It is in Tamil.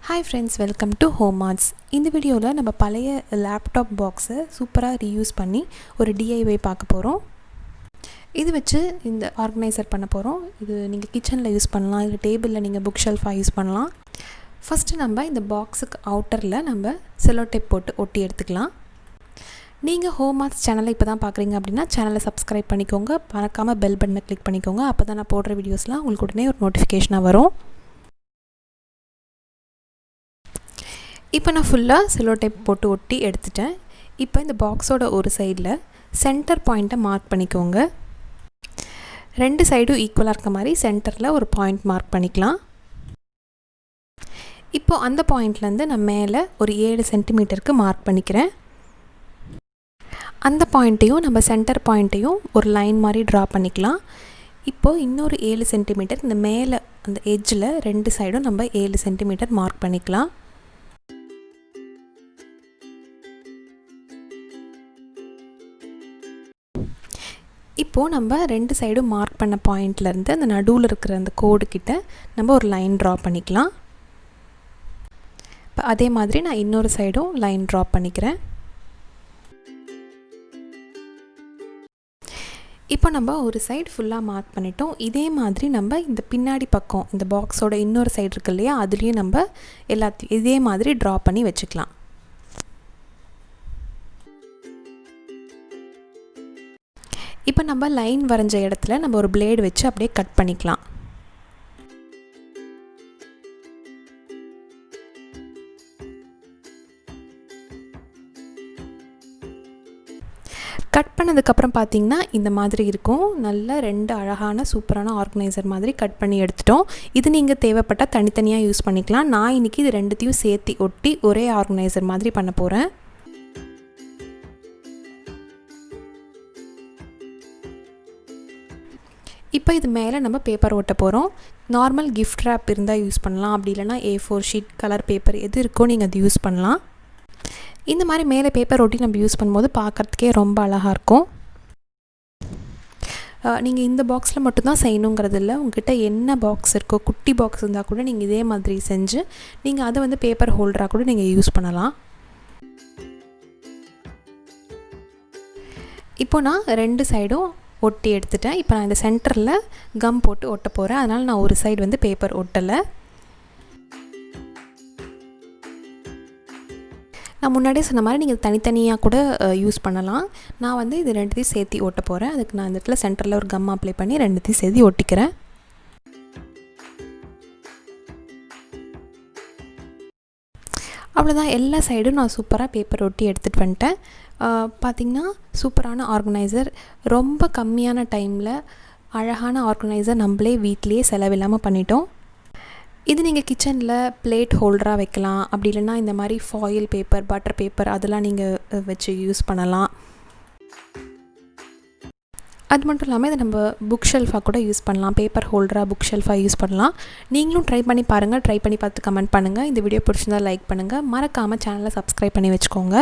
Hi friends, welcome to Home Arts. இந்த வீடியோல நம்ம பழைய லேப்டாப் பாக்ஸை சூப்பரா ரீயூஸ் பண்ணி ஒரு DIY பார்க்க போறோம். இது வச்சு இந்த ஆர்கனைசர் பண்ண போறோம். இது நீங்க கிச்சன்ல யூஸ் பண்ணலாம், இல்ல டேபிள்ல நீங்க புக் ஷெல்ஃபா யூஸ் பண்ணலாம். ஃபர்ஸ்ட் நம்ம இந்த பாக்ஸுக்கு அவுட்டர்ல நம்ம செல்லோ டேப் போட்டு ஒட்டி எடுத்துக்கலாம். நீங்க ஹோம் ஆர்ட்ஸ் சேனலை இப்பதான் பார்க்கறீங்க அப்படினா சேனலை சப்ஸ்கிரைப் பண்ணிக்கோங்க. மறக்காம பெல் பட்டனை கிளிக் பண்ணிக்கோங்க. அப்பதான் நான் போடுற வீடியோஸ்லாம் உங்களுக்கு உடனே ஒரு நோட்டிஃபிகேஷனா வரும். இப்போ நான் ஃபுல்லாக செல்லோ டேப் போட்டு ஒட்டி எடுத்துட்டேன். இப்போ இந்த பாக்ஸோட ஒரு சைடில் சென்டர் பாயிண்ட்டை மார்க் பண்ணிக்கோங்க. ரெண்டு சைடும் ஈக்குவலாக இருக்க மாதிரி சென்டரில் ஒரு பாயிண்ட் மார்க் பண்ணிக்கலாம். இப்போது அந்த பாயிண்ட்லேருந்து நான் மேலே ஒரு 7 சென்டிமீட்டருக்கு மார்க் பண்ணிக்கிறேன். அந்த பாயிண்ட்டையும் நம்ம சென்டர் பாயிண்ட்டையும் ஒரு லைன் மாதிரி ட்ரா பண்ணிக்கலாம். இப்போது இன்னொரு 7 சென்டிமீட்டர் இந்த மேலே அந்த எட்ஜில் ரெண்டு சைடும் நம்ம 7 சென்டிமீட்டர் மார்க் பண்ணிக்கலாம். இப்போது நம்ம ரெண்டு சைடும் மார்க் பண்ண பாயிண்ட்லேருந்து அந்த நடுவில் இருக்கிற அந்த கோடு கிட்ட நம்ம ஒரு லைன் ட்ரா பண்ணிக்கலாம். இப்போ அதே மாதிரி நான் இன்னொரு சைடும் லைன் ட்ரா பண்ணிக்கிறேன். இப்போ நம்ம ஒரு சைடு ஃபுல்லாக மார்க் பண்ணிட்டோம். இதே மாதிரி நம்ம இந்த பின்னாடி பக்கம் இந்த பாக்ஸோட இன்னொரு சைடு இருக்கு இல்லையா, அதுலேயும் நம்ம எல்லாத்தையும் இதே மாதிரி ட்ரா பண்ணி வச்சுக்கலாம். இப்போ நம்ம லைன் வரைஞ்ச இடத்துல நம்ம ஒரு பிளேடு வச்சு அப்படியே கட் பண்ணிக்கலாம். கட் பண்ணதுக்கப்புறம் பார்த்திங்கன்னா இந்த மாதிரி இருக்கும். நல்ல ரெண்டு அழகான சூப்பரான ஆர்கனைசர் மாதிரி கட் பண்ணி எடுத்துட்டோம். இது நீங்கள் தேவைப்பட்டால் தனித்தனியாக யூஸ் பண்ணிக்கலாம். நான் இன்றைக்கி இது ரெண்டுத்தையும் சேர்த்து ஒட்டி ஒரே ஆர்கனைசர் மாதிரி பண்ண போகிறேன். இப்போ இது மேலே நம்ம பேப்பர் ஒட்ட போகிறோம். நார்மல் கிஃப்ட் ரேப் இருந்தால் யூஸ் பண்ணலாம், அப்படி இல்லைனா A4 ஷீட் கலர் பேப்பர் எது இருக்கோ நீங்கள் அது யூஸ் பண்ணலாம். இந்த மாதிரி மேலே பேப்பர் ஒட்டி நம்ம யூஸ் பண்ணும்போது பார்க்குறதுக்கே ரொம்ப அழகாக இருக்கும். நீங்கள் இந்த பாக்ஸில் மட்டும்தான் செய்யணுங்கிறது இல்லை, உங்கள்கிட்ட என்ன பாக்ஸ் இருக்கோ, குட்டி பாக்ஸ் இருந்தால் கூட நீங்கள் இதே மாதிரி செஞ்சு நீங்கள் அதை வந்து பேப்பர் ஹோல்டராக கூட நீங்கள் யூஸ் பண்ணலாம். இப்போ நான் ரெண்டு சைடும் ஒட்டி எடுத்துட்டேன். இப்போ நான் இந்த சென்டரில் கம் போட்டு ஒட்ட போகிறேன். அதனால் நான் ஒரு சைடு வந்து பேப்பர் ஒட்டலை. நான் முன்னாடியே சொன்ன மாதிரி நீங்கள் தனித்தனியாக கூட யூஸ் பண்ணலாம். நான் வந்து இது ரெண்டுத்தையும் சேர்த்து ஒட்ட போகிறேன். அதுக்கு நான் இந்த இடத்துல சென்டரில் ஒரு கம் அப்ளை பண்ணி ரெண்டுத்தையும் சேர்த்து ஒட்டிக்கிறேன். அவ்வளோதான், எல்லா சைடும் நான் சூப்பராக பேப்பர் ஒட்டி எடுத்துகிட்டு வந்துட்டேன். பார்த்திங்கன்னா சூப்பரான ஆர்கனைசர், ரொம்ப கம்மியான டைமில் அழகான ஆர்கனைசர் நம்மளே வீட்டிலேயே செலவில்லாமல் பண்ணிட்டோம். இது நீங்கள் கிச்சனில் பிளேட் ஹோல்டராக வைக்கலாம், அப்படி இல்லைன்னா இந்த மாதிரி ஃபாயில் பேப்பர், பட்டர் பேப்பர் அதெல்லாம் நீங்கள் வச்சு யூஸ் பண்ணலாம். அது மட்டும் இல்லாமல் இதை நம்ம புக் ஷெல்ஃபாக கூட யூஸ் பண்ணலாம். பேப்பர் ஹோல்டராக புக் ஷெல்ஃபாக யூஸ் பண்ணலாம். நீங்களும் ட்ரை பண்ணி பாருங்கள். ட்ரை பண்ணி பார்த்து கமெண்ட் பண்ணுங்கள். இந்த வீடியோ பிடிச்சிருந்தால் லைக் பண்ணுங்கள். மறக்காமல் சேனலை சப்ஸ்கிரைப் பண்ணி வச்சுக்கோங்க.